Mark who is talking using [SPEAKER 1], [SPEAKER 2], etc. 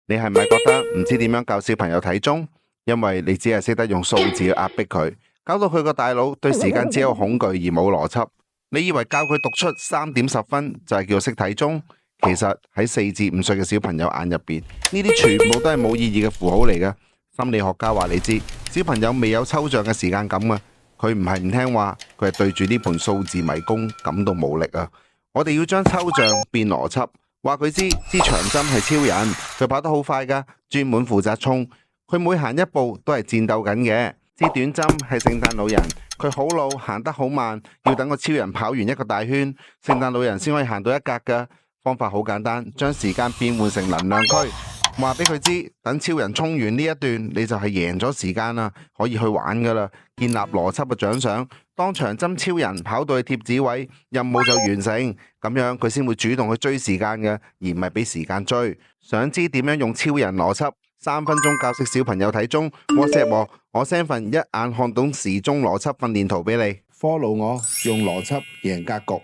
[SPEAKER 1] 你係咪覺得唔知點樣教小朋友睇鐘？因為你只係識得用數字去壓迫佢，搞到佢個大腦對時間只有恐懼而冇邏輯。你以為教佢讀出3點10分就係叫識睇鐘？其實喺4至5歲嘅小朋友眼入邊，呢啲全部都係冇意義嘅符號嚟嘅。心理學家話你知，小朋友未有抽象嘅時間感啊，佢唔係唔聽話，佢係對住呢盤數字迷宮感到無力啊。我哋要將抽象變邏輯。話佢知長針係超人，佢跑得好快噶，專門負責衝。佢每行一步都係戰鬥緊嘅。知短針係聖誕老人，佢好老，行得好慢，要等個超人跑完一個大圈，聖誕老人先可以行到一格噶。方法好簡單，將時間變換成能量區。話俾佢知，等超人衝完呢一段，你就係贏咗時間啦，可以去玩噶啦。建立邏輯嘅獎賞，當長針超人跑到去貼紙位，任務就完成，咁樣佢先會主動去追時間嘅，而唔係俾時間追。想知點樣用超人邏輯3分鐘教識小朋友睇鐘？WhatsApp我 send 份一眼看懂時鐘邏輯訓練圖俾你。Follow 我，用邏輯贏格局。